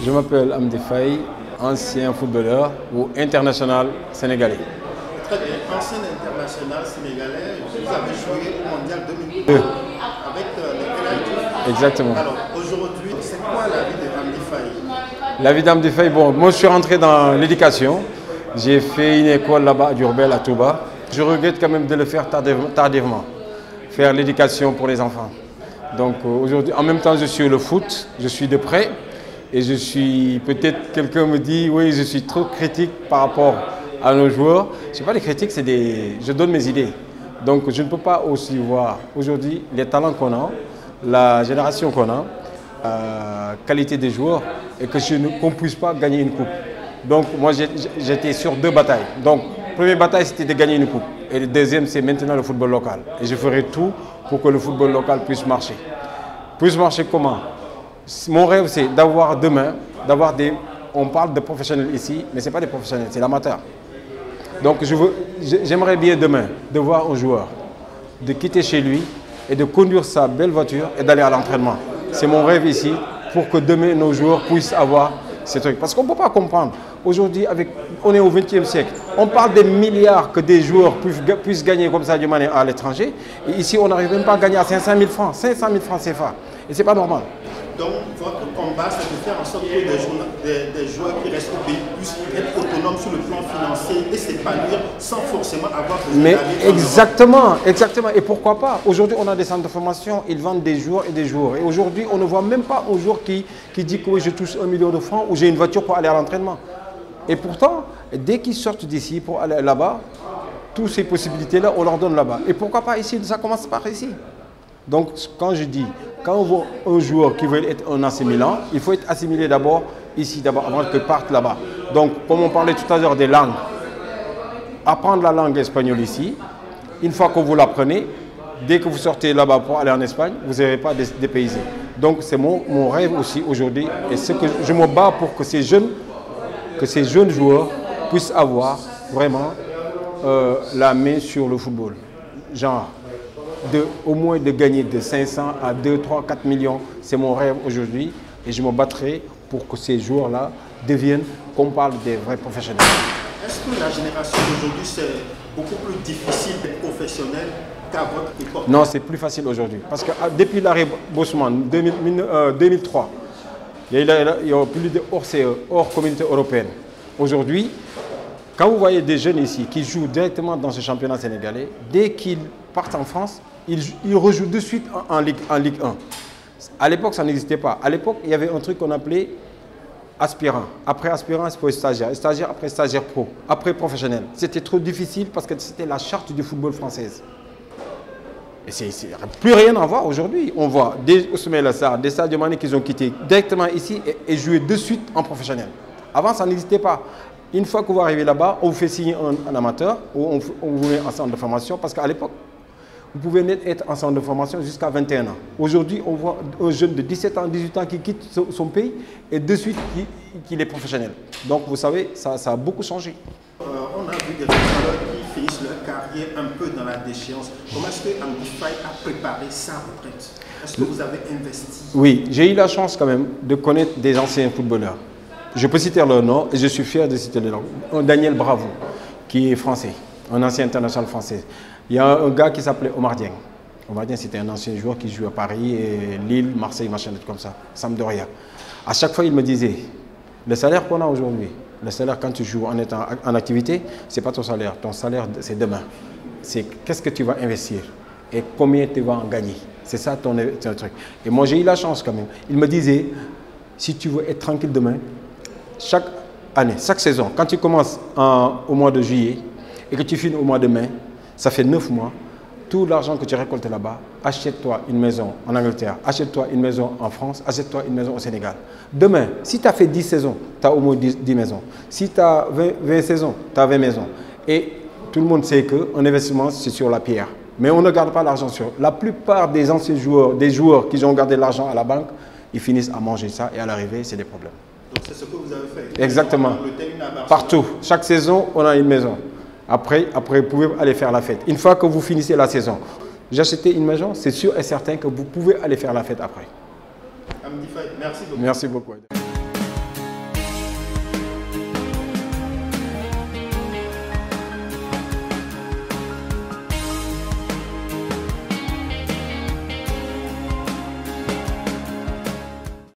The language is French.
Je m'appelle Amdi Faye, ancien footballeur ou international sénégalais. Très bien, ancien international sénégalais, vous avez joué au Mondial 2002 avec les Pénaltys. Exactement. Alors aujourd'hui, c'est quoi la vie d'Amdi Faye? La vie d'Amdi Faye, bon, moi je suis rentré dans l'éducation. J'ai fait une école là-bas à Diourbel, à Touba. Je regrette quand même de le faire tardivement, faire l'éducation pour les enfants. Donc aujourd'hui, en même temps, je suis le foot, je suis de près. Et je suis, peut-être quelqu'un me dit, oui, je suis trop critique par rapport à nos joueurs. Ce n'est pas des critiques, c'est des... Je donne mes idées. Donc je ne peux pas aussi voir aujourd'hui les talents qu'on a, la génération qu'on a, qualité des joueurs, et qu'on ne puisse pas gagner une coupe. Donc moi j'étais sur deux batailles. Donc la première bataille c'était de gagner une coupe. Et la deuxième c'est maintenant le football local. Et je ferai tout pour que le football local puisse marcher. Puisse marcher comment? Mon rêve, c'est d'avoir demain, on parle de professionnels ici, mais ce n'est pas des professionnels, c'est l'amateur. Donc j'aimerais bien demain de voir un joueur, de quitter chez lui et de conduire sa belle voiture et d'aller à l'entraînement. C'est mon rêve ici pour que demain nos joueurs puissent avoir ces trucs. Parce qu'on ne peut pas comprendre. Aujourd'hui, on est au XXe siècle. On parle des milliards que des joueurs puissent gagner comme ça du Mané à l'étranger. Et ici, on n'arrive même pas à gagner à 500 000 francs. 500 000 francs CFA. Et ce n'est pas normal. Donc, votre combat, c'est de faire en sorte que des joueurs qui restent au pays puissent être autonomes sur le plan financier et s'épanouir sans forcément avoir besoin d'aller. Mais exactement. Et pourquoi pas? Aujourd'hui, on a des centres de formation, ils vendent des joueurs et des joueurs. Et aujourd'hui, on ne voit même pas un joueur qui dit que oui, je touche 1 million de francs ou j'ai une voiture pour aller à l'entraînement. Et pourtant, dès qu'ils sortent d'ici pour aller là-bas, toutes ces possibilités-là, on leur donne là-bas. Et pourquoi pas ici? Ça commence par ici. Donc, quand je dis, quand on voit un joueur qui veut être un AC Milan, il faut être assimilé d'abord ici, avant que parte là-bas. Donc, comme on parlait tout à l'heure des langues, apprendre la langue espagnole ici, une fois que vous l'apprenez, dès que vous sortez là-bas pour aller en Espagne, vous n'allez pas dépaysé. Donc, c'est mon rêve aussi aujourd'hui. Et ce que je me bats pour que ces jeunes joueurs puissent avoir vraiment la main sur le football. Genre, au moins de gagner de 500 à 2, 3, 4 millions. C'est mon rêve aujourd'hui et je me battrai pour que ces joueurs-là deviennent, qu'on parle des vrais professionnels. Est-ce que la génération d'aujourd'hui, c'est beaucoup plus difficile d'être professionnel qu'à votre époque? Non, c'est plus facile aujourd'hui. Parce que depuis l'arrêt Bosman, 2003, il y a plus de hors communauté européenne. Aujourd'hui, quand vous voyez des jeunes ici qui jouent directement dans ce championnat sénégalais, dès qu'ils partent en France, ils rejouent de suite en Ligue 1. À l'époque, ça n'existait pas. À l'époque, il y avait un truc qu'on appelait aspirant. Après aspirant, c'est pour stagiaire. Stagiaire après stagiaire pro. Après professionnel. C'était trop difficile parce que c'était la charte du football française. Et c'est plus rien à voir aujourd'hui. On voit des Ousmane Lassar, des Sadio Mané qui ont quitté directement ici et joué de suite en professionnel. Avant, ça n'existait pas. Une fois que vous arrivez là-bas, on vous fait signer un amateur ou on vous met en centre de formation parce qu'à l'époque, vous pouvez être en centre de formation jusqu'à 21 ans. Aujourd'hui, on voit un jeune de 17 ans, 18 ans qui quitte son pays et de suite qu'il est professionnel. Donc vous savez, ça a beaucoup changé. On a vu des footballeurs qui finissent leur carrière un peu dans la déchéance. Comment est-ce que Amdi Faye a préparé sa retraite? Est-ce que vous avez investi? Oui, j'ai eu la chance quand même de connaître des anciens footballeurs. Je peux citer leur nom et je suis fier de citer leur nom. Daniel Bravo, qui est français, un ancien international français. Il y a un gars qui s'appelait Omar Dieng. Omar Dieng, c'était un ancien joueur qui joue à Paris, et Lille, Marseille, machin, comme ça, Sampdoria. À chaque fois, il me disait, le salaire qu'on a aujourd'hui, le salaire quand tu joues en étant en activité, ce n'est pas ton salaire c'est demain. C'est qu'est-ce que tu vas investir et combien tu vas en gagner. C'est ça ton truc. Et moi, j'ai eu la chance quand même. Il me disait, si tu veux être tranquille demain, chaque année, chaque saison, quand tu commences au mois de juillet et que tu finis au mois de mai, ça fait 9 mois, tout l'argent que tu récoltes là-bas, achète-toi une maison en Angleterre, achète-toi une maison en France, achète-toi une maison au Sénégal. Demain, si tu as fait 10 saisons, tu as au moins 10 maisons. Si tu as 20 saisons, tu as 20 maisons. Et tout le monde sait qu'un investissement, c'est sur la pierre. Mais on ne garde pas l'argent sur. La plupart des anciens joueurs, des joueurs qui ont gardé l'argent à la banque, ils finissent à manger ça et à l'arrivée, c'est des problèmes. Donc c'est ce que vous avez fait? Exactement. Partout. Chaque saison, on a une maison. Après, vous pouvez aller faire la fête. Une fois que vous finissez la saison, j'achetais une maison, c'est sûr et certain que vous pouvez aller faire la fête après. Amdi Faye, merci beaucoup. Merci beaucoup.